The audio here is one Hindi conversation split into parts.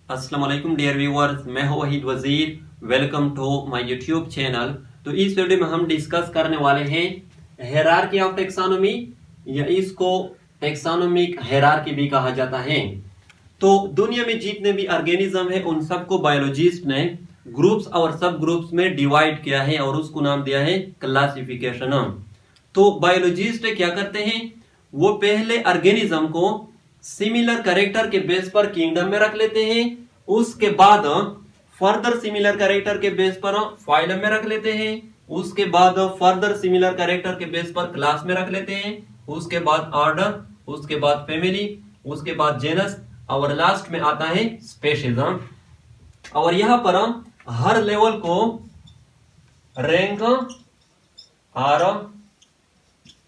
अस्सलाम वालेकुम डियर व्यूअर्स, मैं हूं Waheed Wazir. Welcome to my YouTube channel. तो इस वीडियो में हम डिस्कस करने वाले हैं हायरार्की ऑफ टेक्सोनोमी, या इसको टेक्सोनोमिक हायरार्की भी कहा जाता है। तो दुनिया में जितने भी ऑर्गेनिज्म है उन सबको बायोलॉजिस्ट ने ग्रुप्स और सब ग्रुप्स में डिवाइड किया है और उसको नाम दिया है क्लासिफिकेशन। तो बायोलॉजिस्ट क्या करते हैं, वो पहले ऑर्गेनिज्म को सिमिलर कैरेक्टर के बेस पर किंगडम में रख लेते हैं, उसके बाद फर्दर सिमिलर कैरेक्टर के बेस पर फाइलम में रख लेते हैं, उसके बाद फर्दर सिमिलर कैरेक्टर के बेस पर क्लास में रख लेते हैं, उसके बाद ऑर्डर, उसके बाद फैमिली, उसके बाद जेनस और लास्ट में आता है स्पेशीज। और यहां पर हर लेवल को रैंक और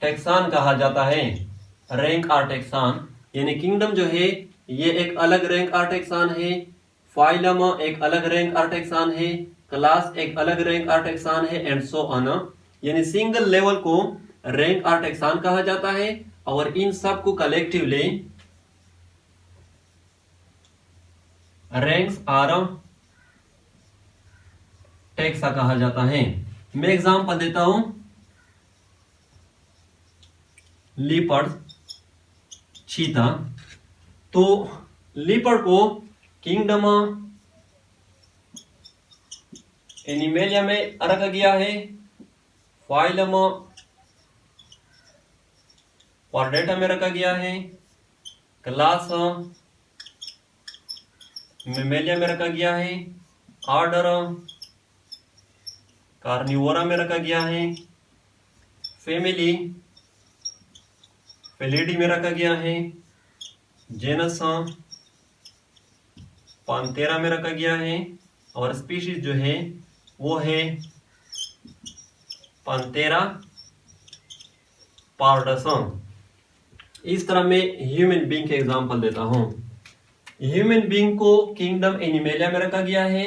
टेक्सान कहा जाता है। रैंक और टेक्सान यानी किंगडम जो है ये एक अलग रैंक और टेक्सान है, फाइलम एक अलग रैंक और टेक्सान है, क्लास एक अलग रैंक और टेक्सान है, एंड सो ऑन। यानी सिंगल लेवल को रैंक और टेक्सान कहा जाता है और इन सब को कलेक्टिवली रैंक्स और टेक्सा कहा जाता है। मैं एग्जांपल देता हूं, लीपर्ड, चीता। तो लीपर्ड को किंगडम एनिमेलिया में रखा गया है, फाइलम क्वाड्रेटा में रखा गया है, क्लास मेमेलिया में रखा गया है, ऑर्डर कार्निवोरा में रखा गया है, फैमिली फेलिडी में रखा गया है, जेनस पांथेरा में रखा गया है, और स्पीशीज जो है वो है पांथेरा पार्डस। इस तरह मैं ह्यूमन बीइंग के एग्जांपल देता हूं। ह्यूमन बीइंग को किंगडम एनिमेलिया में रखा गया है,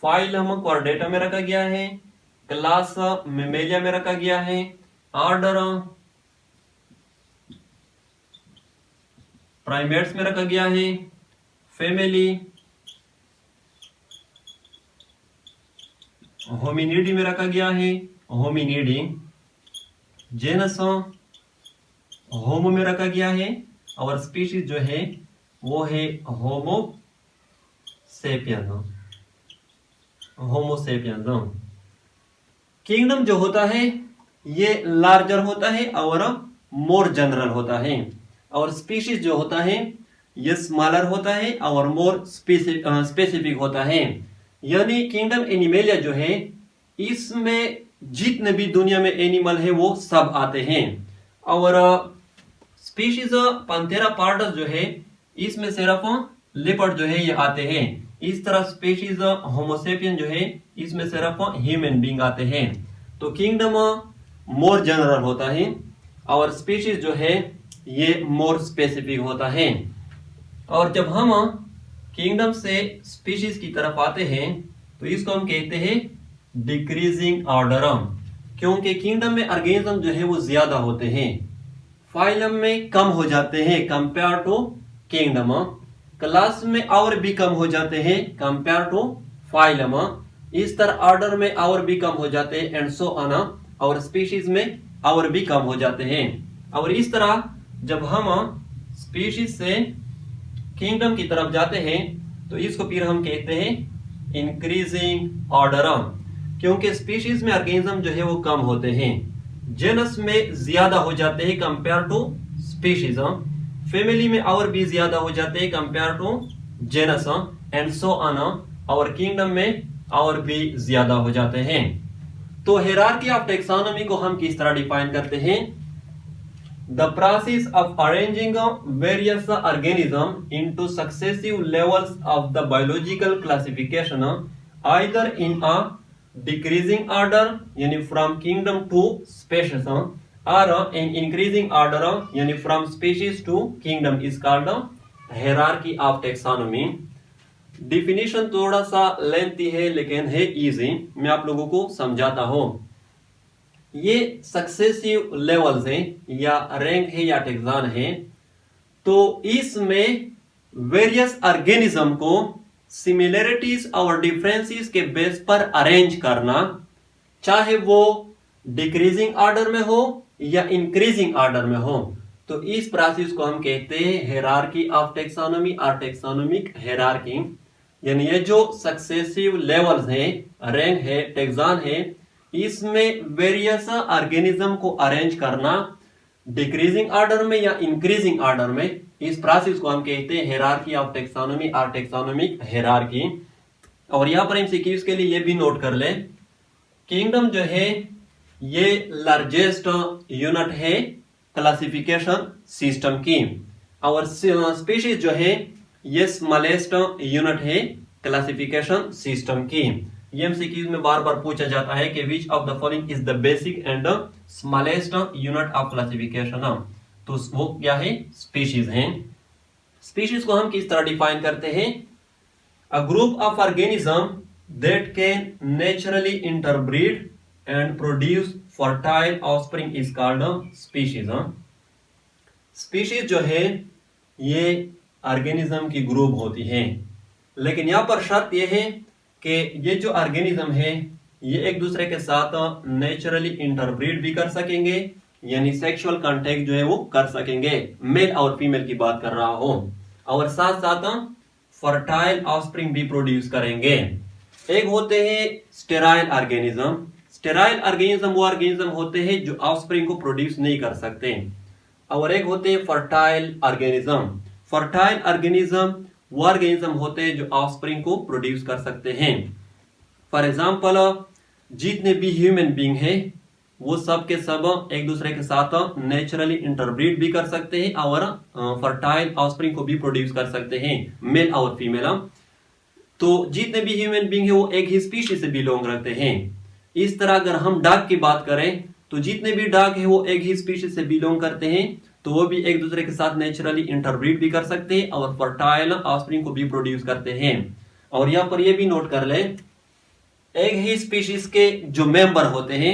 फाइलम क्वाड्रेटा में रखा गया है, क्लास मेमेलिया में रखा गया है, ऑर्डर प्राइमेट्स में रखा गया है, फैमिली होमिनिडी में रखा गया है, होमिनिडी, जेनस होमो में रखा गया है, और स्पीशीज जो है वो है होमो सेपियन। होमो सेपियन। किंगडम जो होता है ये लार्जर होता है और मोर जनरल होता है, और स्पीशीज जो होता है ये स्मॉलर होता है और मोर स्पेसिफिक होता है। यानी किंगडम एनिमेलिया जो है इसमें जितने भी दुनिया में एनिमल है वो सब आते हैं, और स्पीशीज पांथेरा पार्डस जो है इसमें सिर्फ लिपर्ड जो है ये आते हैं। इस तरह स्पीशीज होमोसेपियन जो है इसमें सिर्फ ह्यूमन बीइंग आते हैं। तो किंगडम मोर जनरल होता है और स्पीशीज जो है ये मोर स्पेसिफिक होता है। और जब हम किंगडम से स्पीशीज की तरफ आते हैं तो इसको हम कहते हैं डिक्रीजिंग ऑर्डर, क्योंकि किंगडम में ऑर्गेनिज्म जो है वो ज्यादा होते हैं, फाइलम में कम हो जाते हैं कंपेयर टू किंगडम, क्लास में और भी कम हो जाते हैं कंपेयर टू फाइलम, इस तरह ऑर्डर में और भी कम हो जाते हैं, एंड सो ऑन, और स्पीशीज में और भी कम हो जाते हैं। और इस तरह जब हम स्पीशीज से किंगडम की तरफ जाते हैं तो इसको फिर हम कहते हैं इंक्रीजिंग ऑर्डर, क्योंकि स्पीशीज में ऑर्गेनिज्म जो है वो कम होते हैं, जेनस में ज्यादा हो जाते हैं कंपेयर टू स्पीशीज, फैमिली में और भी ज्यादा हो जाते हैं compare to genus, and so on, और किंगडम में और भी ज्यादा हो जाते हैं। तो हायरार्की ऑफ टेक्सोनोमी को हम किस तरह डिफाइन करते हैं? The process of arranging various organisms into successive levels of the biological classification, either in a decreasing order, यानी from kingdom to species, or in increasing order, यानी from species to kingdom, is called hierarchy of taxonomy. Definition थोड़ा सा लेंथी है लेकिन है इजी, मैं आप लोगों को समझाता हूं। ये सक्सेसिव लेवल्स हैं या रैंक है या टेक्सान है, तो इसमें वेरियस ऑर्गेनिज्म को सिमिलरिटीज और डिफरेंसेस के बेस पर अरेंज करना, चाहे वो डिक्रीजिंग ऑर्डर में हो या इंक्रीजिंग ऑर्डर में हो, तो इस प्रोसेस को हम कहते हैं हायरार्की ऑफ टेक्सोनोमी और टेक्सोनोमिक हायरार्की। यानी ये जो सक्सेसिव लेवल्स हैं, रैंक है, टेक्सान है, इसमें वेरियस ऑर्गेनिज्म को अरेंज करना डिक्रीजिंग ऑर्डर में या इंक्रीजिंग ऑर्डर में, इस प्रोसेस को हम कहते हैं हायरार्की ऑफ टेक्सोनोमी और टेक्सोनोमिक हायरार्की। और यहां पर एमसीक्यूज के लिए ये भी नोट कर ले, किंगडम जो है ये लार्जेस्ट यूनिट है क्लासिफिकेशन सिस्टम की, और स्पीशीज जो है ये स्मॉलेस्ट यूनिट है क्लासिफिकेशन सिस्टम की। ये एमसीक्यूज में बार बार पूछा जाता है कि which of the following is the basic and smallest unit of classification, तो वो क्या है, स्पीशीज हैं। स्पीशीज को हम किस तरह डिफाइन करते हैं, a group of organism that can naturally interbreed and produce fertile offspring is called species. Species जो है ये ऑर्गेनिज्म की ग्रुप होती है, लेकिन यहां पर शर्त यह है कि ये जो ऑर्गेनिज्म है ये एक दूसरे के साथ नेचुरली इंटरब्रीड भी कर सकेंगे, यानी सेक्सुअल कांटेक्ट जो है वो कर सकेंगे, मेल और फीमेल की बात कर रहा हूं, और साथ साथ फर्टाइल ऑफस्प्रिंग भी प्रोड्यूस करेंगे। एक होते हैं स्टेराइल ऑर्गेनिज्म। स्टेराइल ऑर्गेनिज्म वो ऑर्गेनिज्म होते हैं जो ऑफस्प्रिंग को प्रोड्यूस नहीं कर सकते, और एक होते हैं फर्टाइल ऑर्गेनिज्म। फर्टाइल ऑर्गेनिज्म वो ऑर्गेनिज्म होते हैं जो ऑफस्प्रिंग को प्रोड्यूस कर सकते हैं। फॉर एग्जांपल जितने भी ह्यूमन बीइंग है वो सब के सब एक दूसरे के साथ नेचुरली इंटरब्रीड भी कर सकते हैं और फर्टाइल ऑफस्प्रिंग को भी प्रोड्यूस कर सकते हैं, मेल और फीमेल। तो जितने भी ह्यूमन बीइंग है वो एक ही स्पीशीज से बिलोंग रखते हैं। इस तरह अगर हम डॉग की बात करें तो जितने भी डॉग है वो एक ही स्पीशीज से बिलोंग करते हैं, तो वो भी एक दूसरे के साथ नेचुरली इंटरब्रीड भी कर सकते हैं और फर्टाइल ऑफस्प्रिंग को भी प्रोड्यूस करते हैं। और यहाँ पर ये भी नोट कर ले, एक ही स्पीशीज के जो मेंबर होते हैं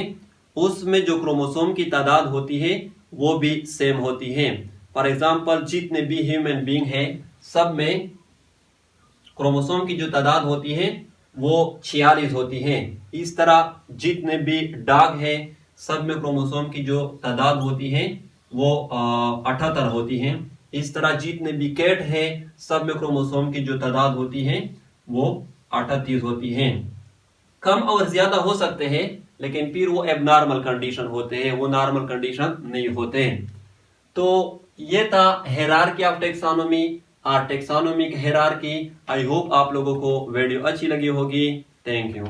उसमें जो क्रोमोसोम की तादाद होती है वो भी सेम होती है। फॉर एग्जांपल जितने भी ह्यूमन बीइंग है सब में क्रोमोसोम की जो तादाद होती है वो 46 होती है। इस तरह जितने भी डॉग है सब में क्रोमोसोम की जो तादाद होती है वो 78 होती है। इस तरह जितने भी कैट है सब में क्रोमोसोम की जो तादाद होती है वो 38 होती है। कम और ज्यादा हो सकते हैं लेकिन फिर वो एबनॉर्मल कंडीशन होते हैं, वो नॉर्मल कंडीशन नहीं होते। तो ये था हायरार्की ऑफ टेक्सोनोमी और टेक्सोनोमिक हायरार्की। आई होप आप लोगों को वीडियो अच्छी लगी होगी। Thank you.